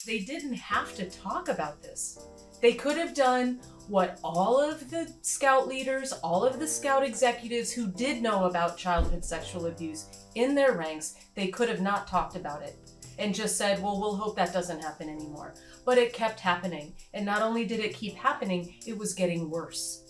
They didn't have to talk about this. They could have done what all of the Scout leaders, all of the Scout executives who did know about childhood sexual abuse in their ranks, they could have not talked about it and just said, well, we'll hope that doesn't happen anymore. But it kept happening. And not only did it keep happening, it was getting worse.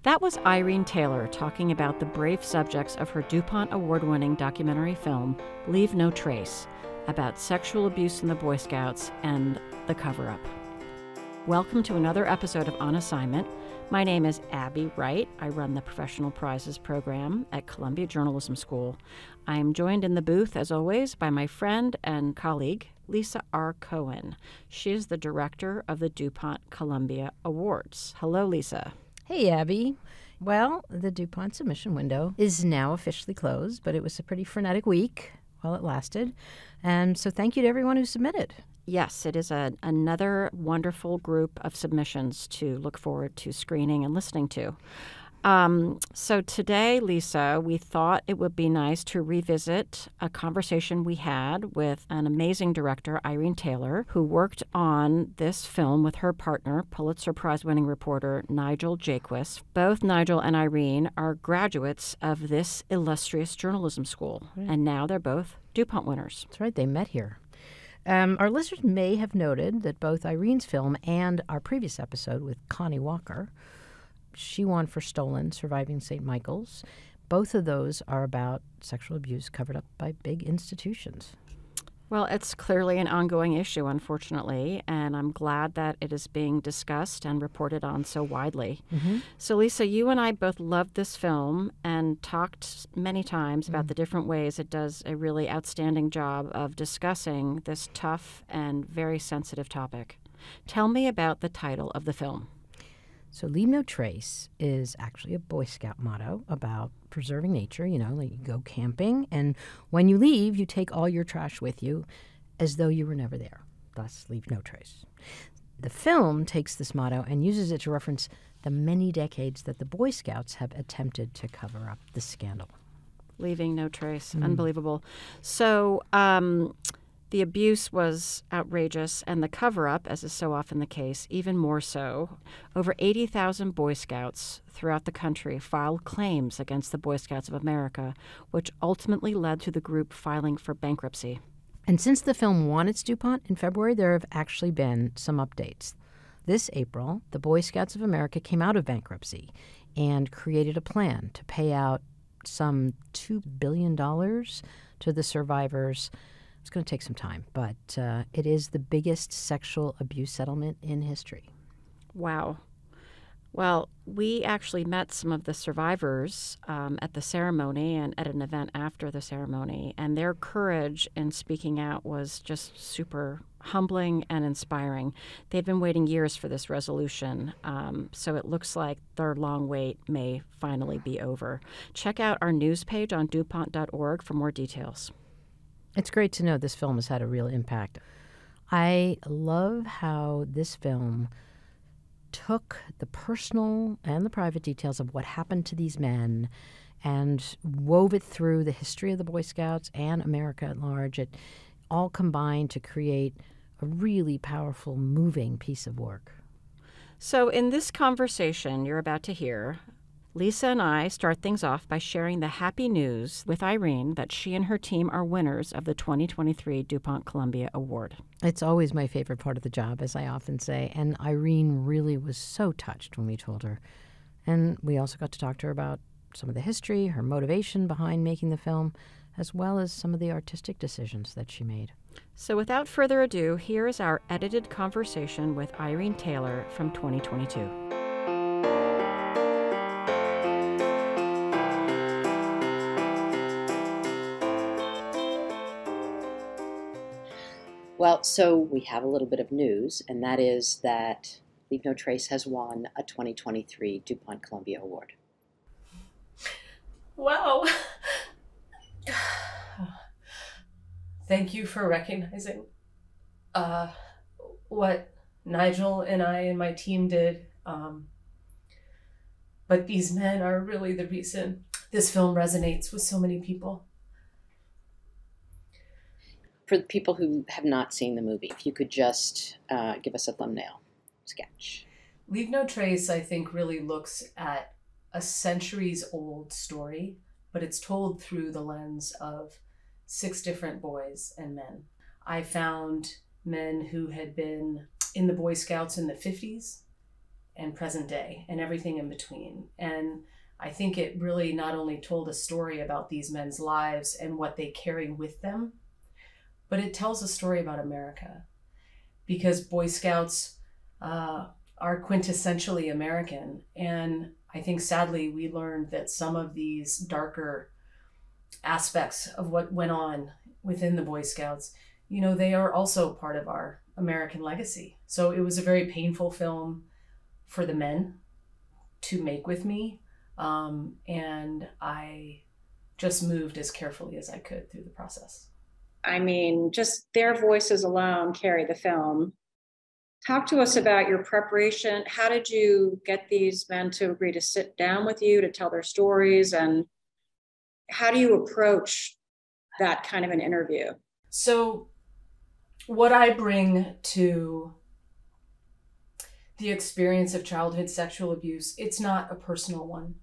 That was Irene Taylor talking about the brave subjects of her DuPont award-winning documentary film, Leave No Trace, about sexual abuse in the Boy Scouts and the cover-up. Welcome to another episode of On Assignment. My name is Abby Wright. I run the Professional Prizes program at Columbia Journalism School. I am joined in the booth, as always, by my friend and colleague, Lisa R. Cohen. She is the director of the DuPont-Columbia Awards. Hello, Lisa. Hey, Abby. Well, the DuPont submission window is now officially closed, but it was a pretty frenetic week while it lasted. And so thank you to everyone who submitted. Yes, it is another wonderful group of submissions to look forward to screening and listening to. So today, Lisa, we thought it would be nice to revisit a conversation we had with an amazing director, Irene Taylor, who worked on this film with her partner, Pulitzer Prize-winning reporter Nigel Jaquiss. Both Nigel and Irene are graduates of this illustrious journalism school, and now they're both DuPont winners. That's right, they met here. Our listeners may have noted that both Irene's film and our previous episode with Connie Walker, she won for Stolen, Surviving St. Michael's. Both of those are about sexual abuse covered up by big institutions. Well, it's clearly an ongoing issue, unfortunately, and I'm glad that it is being discussed and reported on so widely. Mm-hmm. So, Lisa, you and I both loved this film and talked many times about the different ways it does a really outstanding job of discussing this tough and very sensitive topic. Tell me about the title of the film. So Leave No Trace is actually a Boy Scout motto about preserving nature. You know, like you go camping, and when you leave, you take all your trash with you as though you were never there. Thus, leave no trace. The film takes this motto and uses it to reference the many decades that the Boy Scouts have attempted to cover up the scandal. Leaving no trace. Unbelievable. So, the abuse was outrageous, and the cover-up, as is so often the case, even more so. Over 80,000 Boy Scouts throughout the country filed claims against the Boy Scouts of America, which ultimately led to the group filing for bankruptcy. And since the film won its DuPont in February, there have actually been some updates. This April, the Boy Scouts of America came out of bankruptcy and created a plan to pay out some $2 billion to the survivors. It's going to take some time, but it is the biggest sexual abuse settlement in history. Wow. Well, we actually met some of the survivors at the ceremony and at an event after the ceremony, and their courage in speaking out was just super humbling and inspiring. They'd been waiting years for this resolution, so it looks like their long wait may finally be over. Check out our news page on DuPont.org for more details. It's great to know this film has had a real impact. I love how this film took the personal and the private details of what happened to these men and wove it through the history of the Boy Scouts and America at large. It all combined to create a really powerful, moving piece of work. So in this conversation you're about to hear, Lisa and I start things off by sharing the happy news with Irene that she and her team are winners of the 2023 DuPont-Columbia Award. It's always my favorite part of the job, as I often say, and Irene really was so touched when we told her. And we also got to talk to her about some of the history, her motivation behind making the film, as well as some of the artistic decisions that she made. So without further ado, here is our edited conversation with Irene Taylor from 2022. Well, so we have a little bit of news, and that is that Leave No Trace has won a 2023 DuPont-Columbia Award. Wow. Thank you for recognizing what Nigel and I and my team did. But these men are really the reason this film resonates with so many people. For the people who have not seen the movie, if you could just give us a thumbnail sketch. Leave No Trace, I think, really looks at a centuries-old story, but it's told through the lens of 6 different boys and men. I found men who had been in the Boy Scouts in the 50s and present day and everything in between. And I think it really not only told a story about these men's lives and what they carry with them, but it tells a story about America, because Boy Scouts are quintessentially American. And I think sadly we learned that some of these darker aspects of what went on within the Boy Scouts, you know, they are also part of our American legacy. So it was a very painful film for the men to make with me. And I just moved as carefully as I could through the process. I mean, just their voices alone carry the film. Talk to us about your preparation. How did you get these men to agree to sit down with you to tell their stories? And how do you approach that kind of an interview? So what I bring to the experience of childhood sexual abuse, it's not a personal one.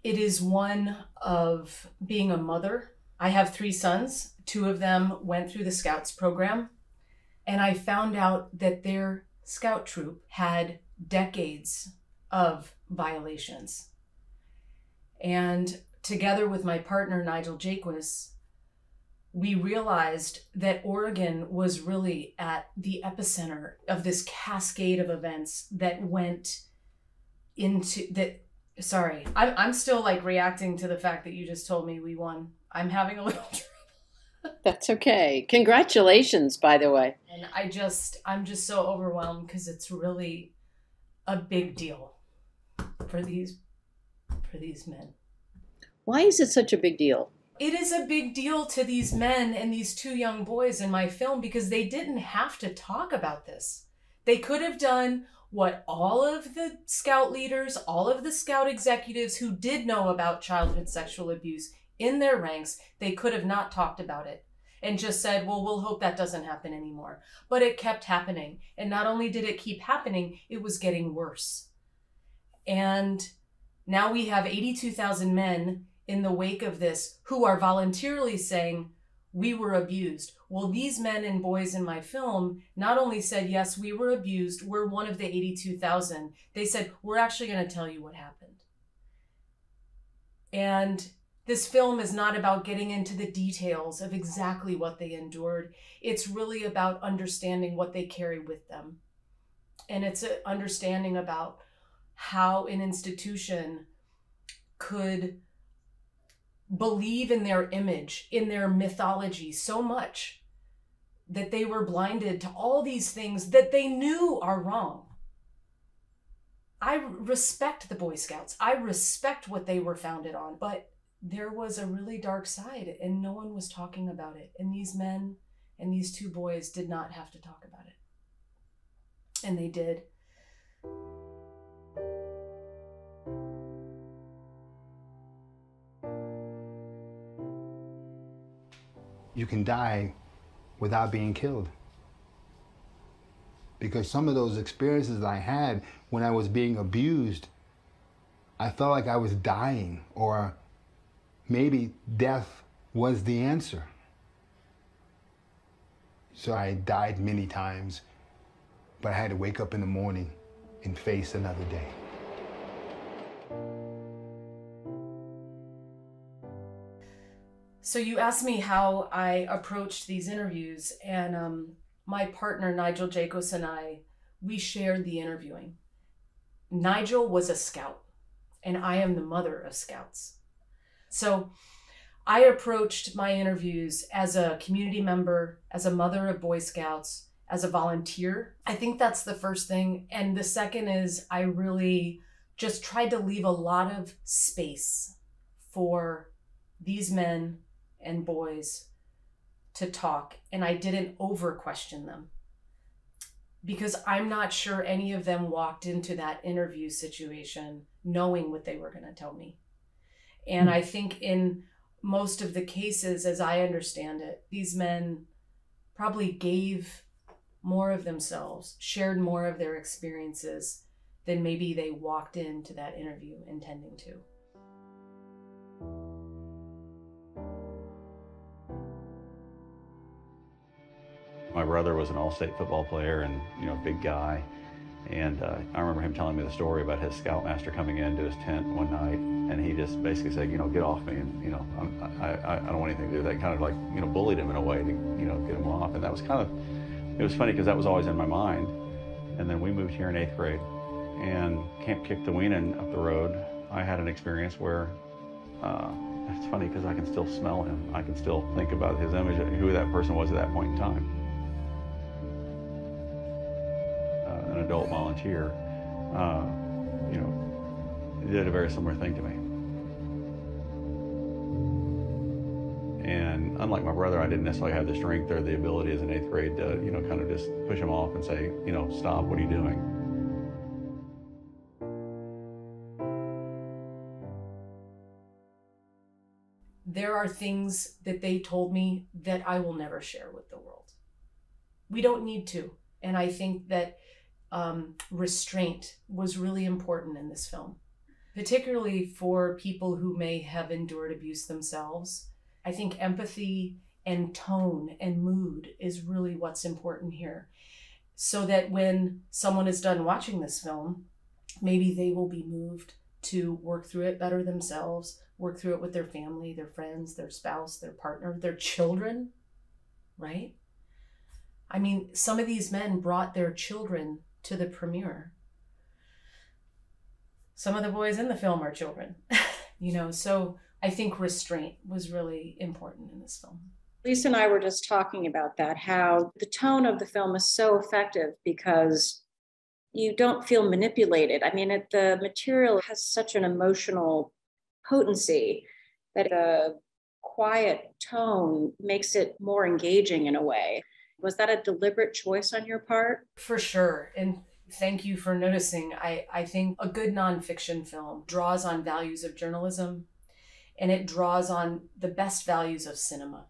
It is one of being a mother. I have 3 sons. 2 of them went through the Scouts program. And I found out that their Scout troop had decades of violations. And together with my partner, Nigel Jaquis, we realized that Oregon was really at the epicenter of this cascade of events that went into that. Sorry, I'm still like reacting to the fact that you just told me we won. I'm having a little trouble. That's okay. Congratulations, by the way. And I'm just so overwhelmed because it's really a big deal for these men. Why is it such a big deal? It is a big deal to these men and these 2 young boys in my film because they didn't have to talk about this. They could have done what all of the Scout leaders, all of the Scout executives who did know about childhood sexual abuse in their ranks, they could have not talked about it and just said, well, we'll hope that doesn't happen anymore. But it kept happening. And not only did it keep happening, it was getting worse. And now we have 82,000 men in the wake of this who are voluntarily saying, we were abused. Well, these men and boys in my film not only said, yes, we were abused, we're one of the 82,000. They said, we're actually going to tell you what happened. And this film is not about getting into the details of exactly what they endured. It's really about understanding what they carry with them. And it's an understanding about how an institution could believe in their image, in their mythology so much that they were blinded to all these things that they knew are wrong. I respect the Boy Scouts. I respect what they were founded on, but there was a really dark side and no one was talking about it. And these men and these 2 boys did not have to talk about it. And they did. You can die without being killed. Because some of those experiences I had when I was being abused, I felt like I was dying, or maybe death was the answer. So I died many times, but I had to wake up in the morning and face another day. So you asked me how I approached these interviews, and my partner, Nigel Jaquis, and we shared the interviewing. Nigel was a Scout, and I am the mother of Scouts. So I approached my interviews as a community member, as a mother of Boy Scouts, as a volunteer. I think that's the first thing. And the second is I really just tried to leave a lot of space for these men and boys to talk, and I didn't over question them because I'm not sure any of them walked into that interview situation knowing what they were going to tell me. And I think in most of the cases, as I understand it, these men probably gave more of themselves, shared more of their experiences than maybe they walked into that interview intending to. My brother was an all-state football player and, you know, big guy. And I remember him telling me the story about his scoutmaster coming into his tent one night, and he just basically said, you know, get off me, and, you know, I don't want anything to do with that. Kind of like, you know, bullied him in a way to, you know, get him off. And that was kind of, it was funny because that was always in my mind. And then we moved here in 8th grade, and Camp Kick the Weenin up the road, I had an experience where, it's funny because I can still smell him. I can still think about his image and who that person was at that point in time. An adult volunteer, you know, did a very similar thing to me. And unlike my brother, I didn't necessarily have the strength or the ability as an 8th grade to, you know, kind of just push him off and say, you know, stop, what are you doing? There are things that they told me that I will never share with the world. We don't need to. And I think that restraint was really important in this film, particularly for people who may have endured abuse themselves. I think empathy and tone and mood is really what's important here, so that when someone is done watching this film, maybe they will be moved to work through it better themselves, work through it with their family, their friends, their spouse, their partner, their children, right? I mean, some of these men brought their children to the premiere. Some of the boys in the film are children, you know, so I think restraint was really important in this film. Lisa and I were just talking about that, how the tone of the film is so effective because you don't feel manipulated. I mean, the material has such an emotional potency that the quiet tone makes it more engaging in a way. Was that a deliberate choice on your part? For sure. And thank you for noticing. I think a good nonfiction film draws on values of journalism, and it draws on the best values of cinema.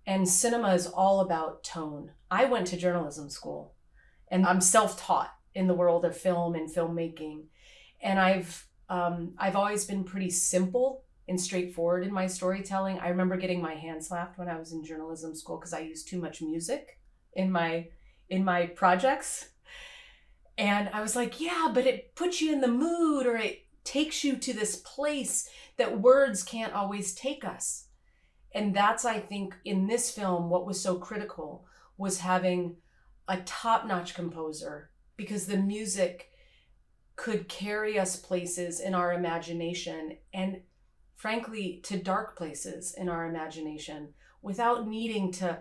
And cinema is all about tone. I went to journalism school, and I'm self-taught in the world of film and filmmaking. And I've always been pretty simple and straightforward in my storytelling. I remember getting my hand slapped when I was in journalism school because I used too much music in my projects. And I was like, yeah, but it puts you in the mood, or it takes you to this place that words can't always take us. And that's, I think, in this film, what was so critical was having a top-notch composer, because the music could carry us places in our imagination, and frankly, to dark places in our imagination, without needing to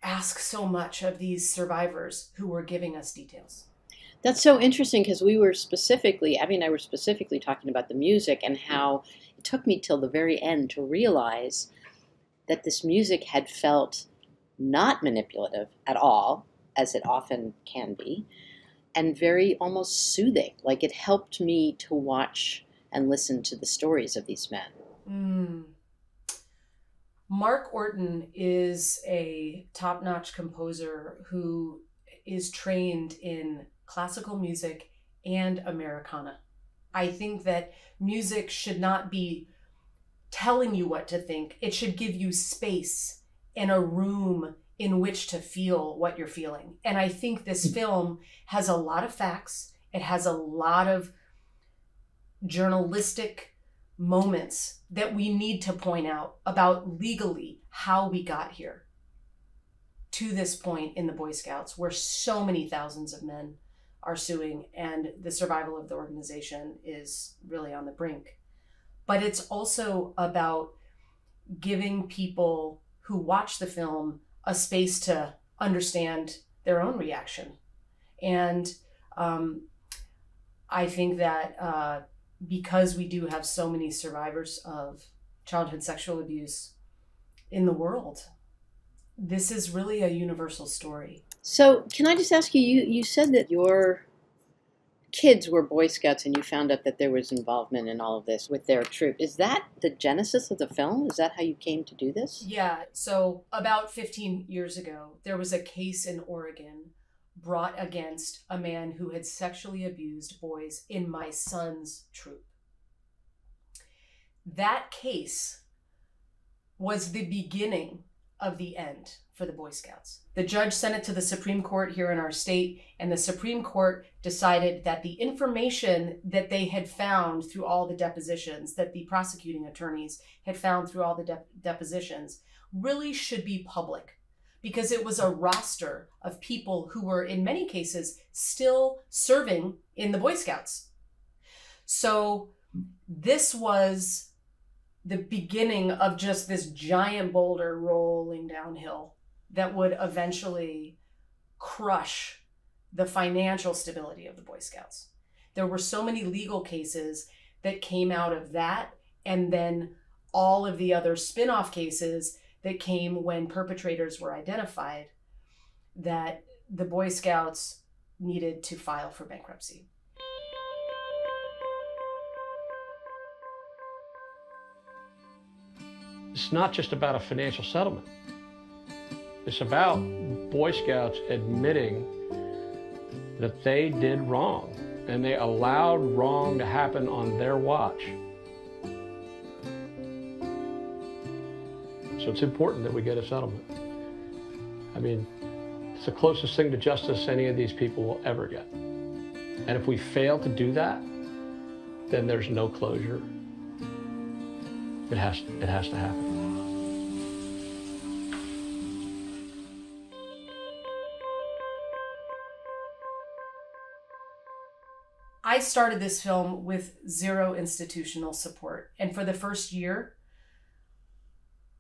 ask so much of these survivors who were giving us details. That's so interesting, because we were specifically, Abby and I were specifically talking about the music and how it took me till the very end to realize that this music had felt not manipulative at all, as it often can be, and very almost soothing. Like, it helped me to watch and listen to the stories of these men. Mark Orton is a top-notch composer who is trained in classical music and Americana. I think that music should not be telling you what to think. It should give you space and a room in which to feel what you're feeling. And I think this film has a lot of facts. It has a lot of journalistic moments that we need to point out about legally how we got here to this point in the Boy Scouts, where so many thousands of men are suing and the survival of the organization is really on the brink. But it's also about giving people who watch the film a space to understand their own reaction. And I think that because we do have so many survivors of childhood sexual abuse in the world, this is really a universal story. So can I just ask you, you said that your kids were Boy Scouts and you found out that there was involvement in all of this with their troop. Is that the genesis of the film? Is that how you came to do this? Yeah. So about 15 years ago, there was a case in Oregon brought against a man who had sexually abused boys in my son's troop. That case was the beginning of the end for the Boy Scouts. The judge sent it to the Supreme Court here in our state, and the Supreme Court decided that the information that they had found through all the depositions, that the prosecuting attorneys had found through all the depositions, really should be public, because it was a roster of people who were, in many cases, still serving in the Boy Scouts. So this was the beginning of just this giant boulder rolling downhill that would eventually crush the financial stability of the Boy Scouts. There were so many legal cases that came out of that, and then all of the other spin-off cases that came when perpetrators were identified, that the Boy Scouts needed to file for bankruptcy. It's not just about a financial settlement. It's about Boy Scouts admitting that they did wrong, and they allowed wrong to happen on their watch. So it's important that we get a settlement. I mean, it's the closest thing to justice any of these people will ever get. And if we fail to do that, then there's no closure. It has to happen. I started this film with zero institutional support. And for the first year,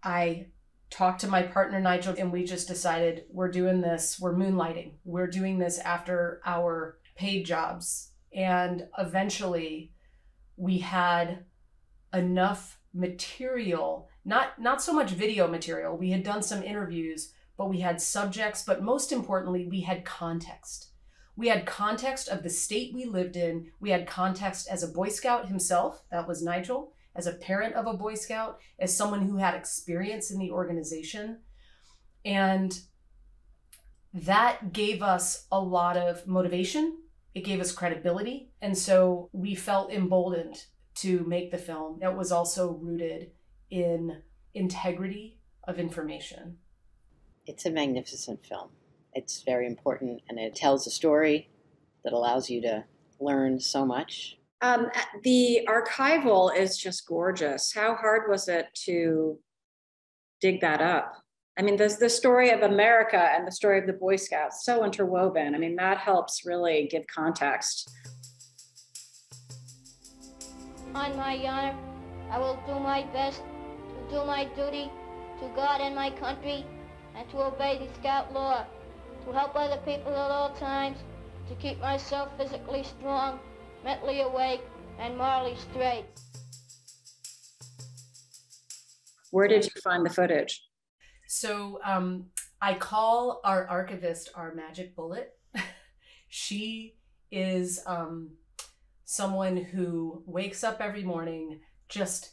I talked to my partner, Nigel, and we just decided we're doing this. We're moonlighting. We're doing this after our paid jobs. And eventually we had enough material, not so much video material. We had done some interviews, but we had subjects, but most importantly, we had context. We had context of the state we lived in. We had context as a Boy Scout himself, that was Nigel, as a parent of a Boy Scout, as someone who had experience in the organization. And that gave us a lot of motivation. It gave us credibility. And so we felt emboldened to make the film that was also rooted in integrity of information. It's a magnificent film. It's very important, and it tells a story that allows you to learn so much. The archival is just gorgeous. How hard was it to dig that up? I mean, there's the story of America and the story of the Boy Scouts, so interwoven. I mean, that helps really give context. On my honor, I will do my best to do my duty to God and my country, and to obey the Scout law, to help other people at all times, to keep myself physically strong, mentally awake, and morally straight. Where did you find the footage? So I call our archivist our magic bullet. She is someone who wakes up every morning, just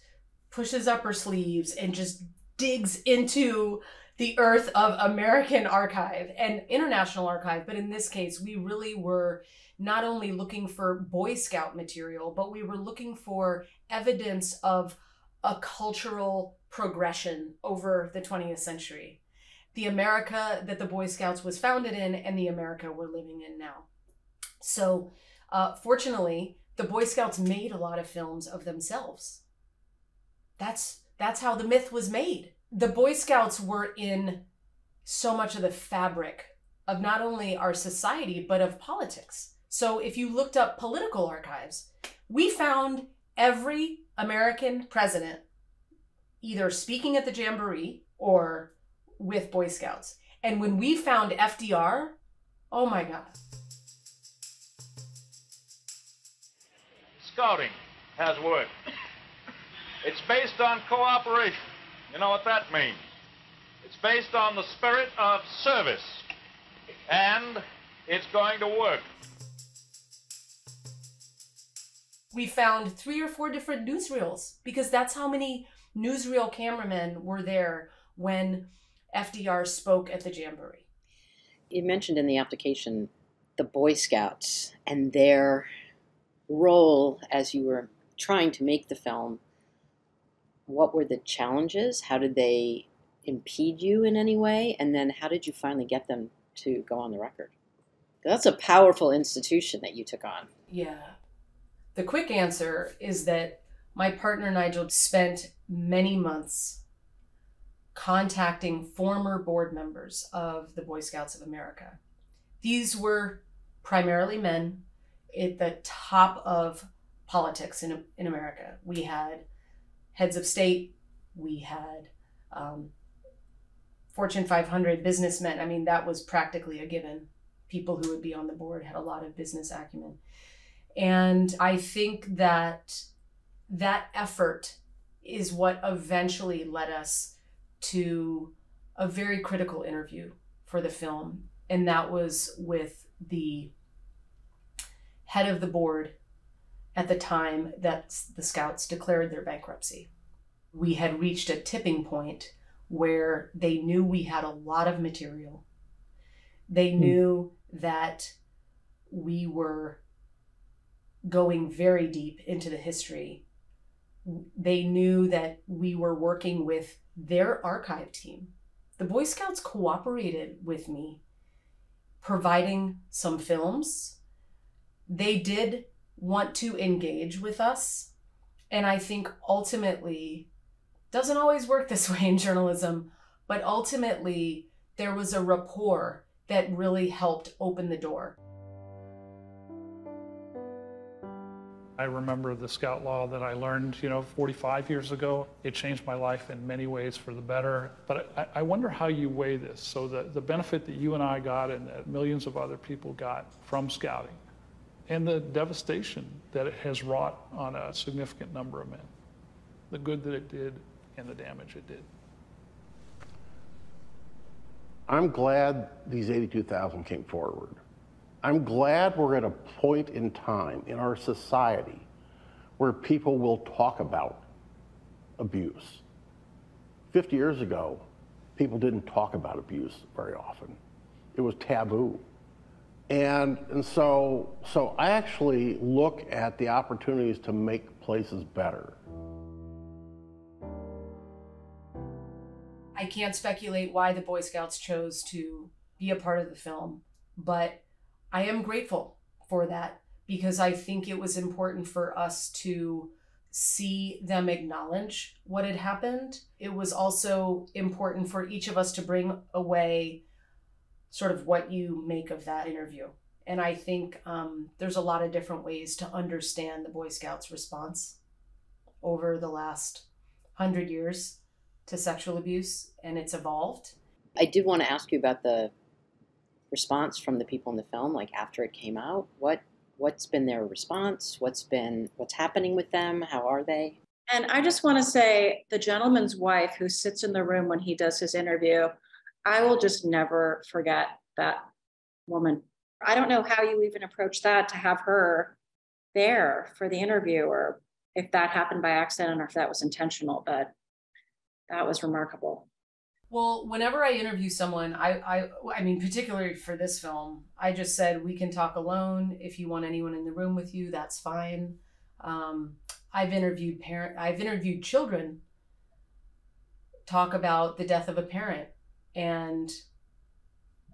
pushes up her sleeves and just digs into the earth of American archive and international archive. But in this case, we really were not only looking for Boy Scout material, but we were looking for evidence of a cultural progression over the 20th century. The America that the Boy Scouts was founded in and the America we're living in now. So fortunately, the Boy Scouts made a lot of films of themselves. That's how the myth was made. The Boy Scouts were in so much of the fabric of not only our society, but of politics. So if you looked up political archives, we found every American president either speaking at the Jamboree or with Boy Scouts. And when we found FDR, oh my God. Scouting has worked. It's based on cooperation. You know what that means? It's based on the spirit of service. And it's going to work. We found 3 or 4 different newsreels because that's how many newsreel cameramen were there when FDR spoke at the Jamboree. You mentioned in the application the Boy Scouts and their role as you were trying to make the film. What were the challenges? How did they impede you in any way? And then how did you finally get them to go on the record? That's a powerful institution that you took on. Yeah. The quick answer is that my partner Nigel spent many months contacting former board members of the Boy Scouts of America. These were primarily men at the top of politics in America. We had heads of state, we had Fortune 500 businessmen. I mean, that was practically a given. People who would be on the board had a lot of business acumen. And I think that that effort is what eventually led us to a very critical interview for the film. And that was with the head of the board at the time that the Scouts declared their bankruptcy. We had reached a tipping point where they knew we had a lot of material. They knew that we were going very deep into the history. They knew that we were working with their archive team. The Boy Scouts cooperated with me, providing some films. They did want to engage with us. And I think ultimately, doesn't always work this way in journalism, but ultimately there was a rapport that really helped open the door. I remember the Scout Law that I learned, 45 years ago. It changed my life in many ways for the better. But I wonder how you weigh this. So the benefit that you and I got and that millions of other people got from Scouting and the devastation that it has wrought on a significant number of men, the good that it did and the damage it did. I'm glad these 82,000 came forward. I'm glad we're at a point in time in our society where people will talk about abuse. 50 years ago, people didn't talk about abuse very often. It was taboo. And so I actually look at the opportunities to make places better. I can't speculate why the Boy Scouts chose to be a part of the film, but I am grateful for that because I think it was important for us to see them acknowledge what had happened. It was also important for each of us to bring away sort of what you make of that interview. And I think there's a lot of different ways to understand the Boy Scouts' response over the last 100 years to sexual abuse, and it's evolved. I did want to ask you about the response from the people in the film, like after it came out. What's been their response? What's happening with them? How are they? And I just want to say, the gentleman's wife who sits in the room when he does his interview, I will just never forget that woman. I don't know how you even approach that, to have her there for the interview, or if that happened by accident or if that was intentional, but that was remarkable. Well, whenever I interview someone, I mean, particularly for this film, I just said, we can talk alone. If you want anyone in the room with you, that's fine. I've interviewed children talk about the death of a parent and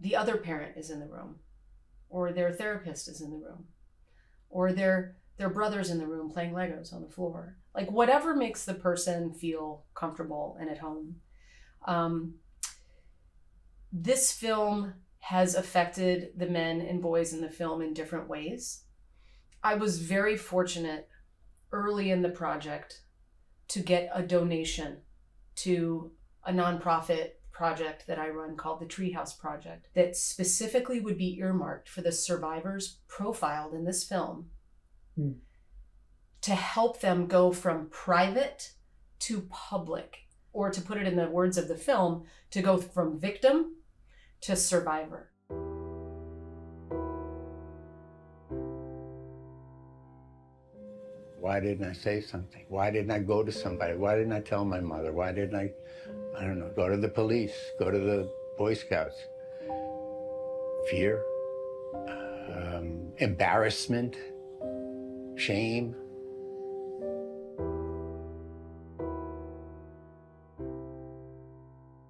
the other parent is in the room, or their therapist is in the room, or their brother's in the room playing Legos on the floor. Like whatever makes the person feel comfortable and at home. This film has affected the men and boys in the film in different ways. I was very fortunate early in the project to get a donation to a nonprofit project that I run called the Treehouse Project that specifically would be earmarked for the survivors profiled in this film to help them go from private to public. Or to put it in the words of the film, to go from victim to survivor. Why didn't I say something? Why didn't I go to somebody? Why didn't I tell my mother? Why didn't I don't know, go to the police, go to the Boy Scouts? Fear, embarrassment, shame.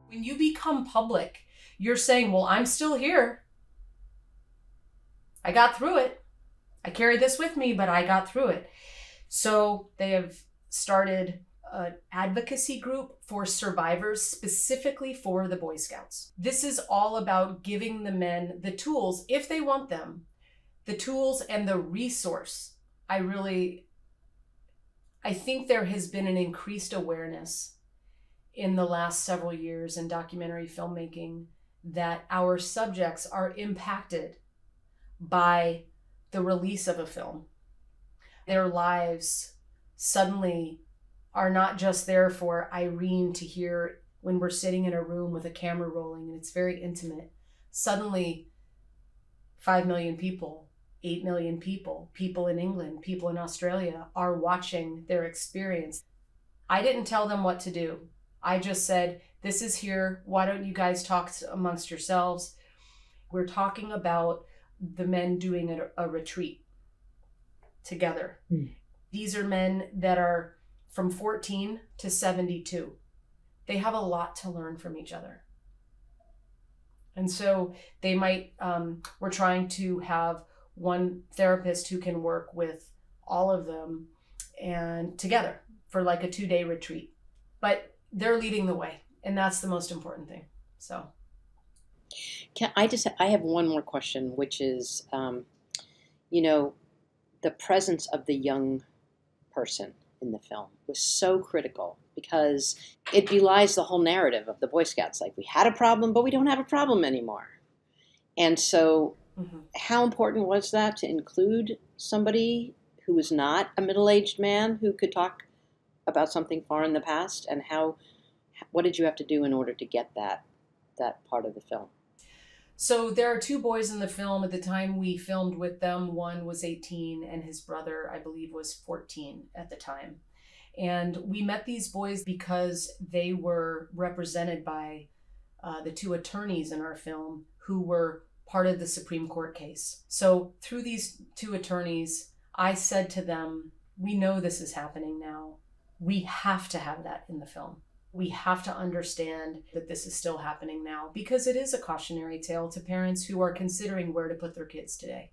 When you become public, you're saying, well, I'm still here. I got through it. I carried this with me, but I got through it. So they have started an advocacy group for survivors, specifically for the Boy Scouts. This is all about giving the men the tools, if they want them, the tools and the resource. I think there has been an increased awareness in the last several years in documentary filmmaking that our subjects are impacted by the release of a film. Their lives suddenly are not just there for Irene to hear when we're sitting in a room with a camera rolling and it's very intimate. Suddenly, 5 million people, 8 million people, people in England, people in Australia are watching their experience. I didn't tell them what to do. I just said, this is here. Why don't you guys talk amongst yourselves? We're talking about the men doing a retreat together. These are men that are from 14 to 72. They have a lot to learn from each other. And so they might, we're trying to have one therapist who can work with all of them and together for like a 2-day retreat. But they're leading the way, and that's the most important thing. So I have one more question, which is, you know, the presence of the young person in the film was so critical because it belies the whole narrative of the Boy Scouts. Like, we had a problem, but we don't have a problem anymore. And so how important was that to include somebody who was not a middle-aged man who could talk about something far in the past? And what did you have to do in order to get that part of the film? So there are 2 boys in the film. At the time we filmed with them, one was 18 and his brother, I believe, was 14 at the time. And we met these boys because they were represented by the 2 attorneys in our film who were part of the Supreme Court case. So through these 2 attorneys, I said to them, we know this is happening now. We have to have that in the film. We have to understand that this is still happening now because it is a cautionary tale to parents who are considering where to put their kids today.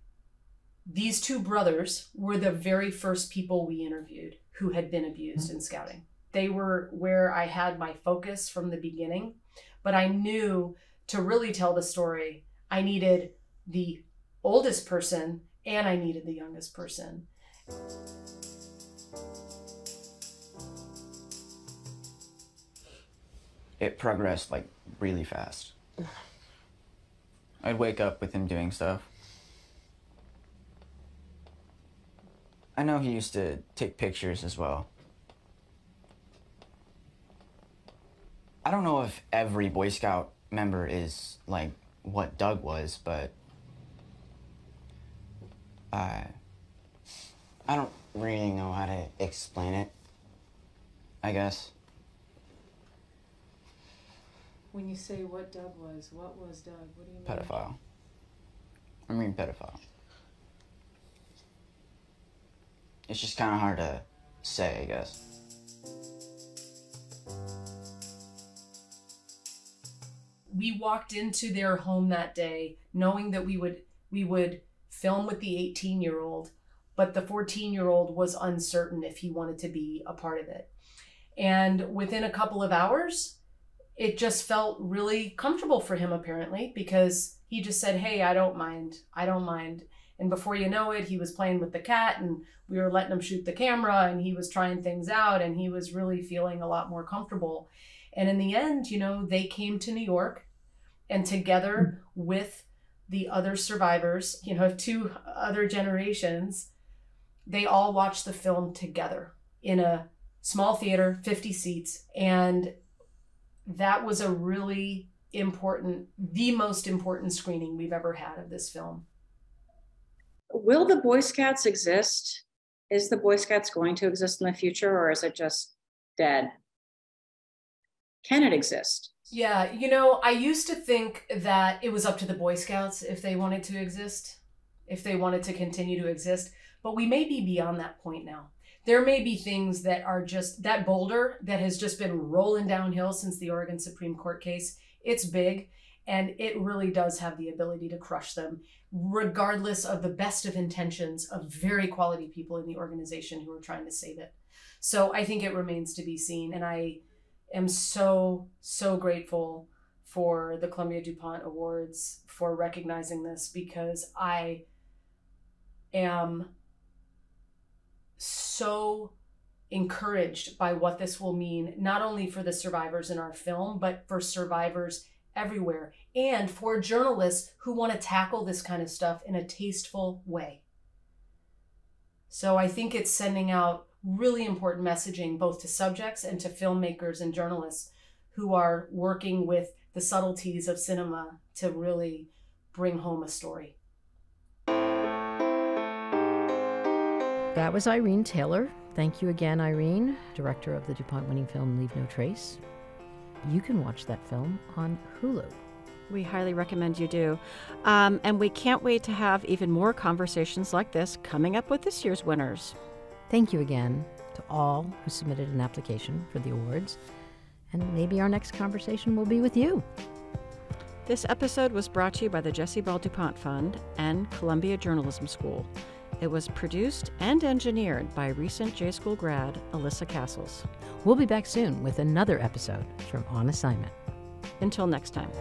These 2 brothers were the very first people we interviewed who had been abused in scouting. They were where I had my focus from the beginning, but I knew to really tell the story, I needed the oldest person and I needed the youngest person. It progressed like really fast. I'd wake up with him doing stuff. I know he used to take pictures as well. I don't know if every Boy Scout member is like what Doug was, but I don't really know how to explain it, I guess. When you say what Doug was, what was Doug? What do you mean? Pedophile. I mean pedophile. It's just kind of hard to say, I guess. We walked into their home that day knowing that we would film with the 18-year-old, but the 14-year-old was uncertain if he wanted to be a part of it. And within a couple of hours, it just felt really comfortable for him, apparently, because he just said, hey, I don't mind. And before you know it, he was playing with the cat and we were letting him shoot the camera and he was trying things out and he was really feeling a lot more comfortable. And in the end, you know, they came to New York and together with the other survivors, you know, 2 other generations, they all watched the film together in a small theater, 50 seats. And that was a really important, the most important screening we've ever had of this film. Will the Boy Scouts exist Is the Boy Scouts going to exist in the future, or is it just dead? Can it exist? Yeah, I used to think that it was up to the Boy Scouts if they wanted to exist, if they wanted to continue to exist, but we may be beyond that point now. There may be things that are just, that boulder that has just been rolling downhill since the Oregon Supreme Court case, it's big, and it really does have the ability to crush them, regardless of the best of intentions of very quality people in the organization who are trying to save it. So I think it remains to be seen, and I am so, so grateful for the Columbia DuPont Awards for recognizing this, because I am so encouraged by what this will mean, not only for the survivors in our film, but for survivors everywhere, and for journalists who want to tackle this kind of stuff in a tasteful way. So I think it's sending out really important messaging both to subjects and to filmmakers and journalists who are working with the subtleties of cinema to really bring home a story. That was Irene Taylor. Thank you again, Irene, director of the DuPont winning film Leave No Trace. You can watch that film on Hulu. We highly recommend you do. And we can't wait to have even more conversations like this coming up with this year's winners. Thank you again to all who submitted an application for the awards. And maybe our next conversation will be with you. This episode was brought to you by the Jessie Ball DuPont Fund and Columbia Journalism School. It was produced and engineered by recent J-School grad Alyssa Castles. We'll be back soon with another episode from On Assignment. Until next time.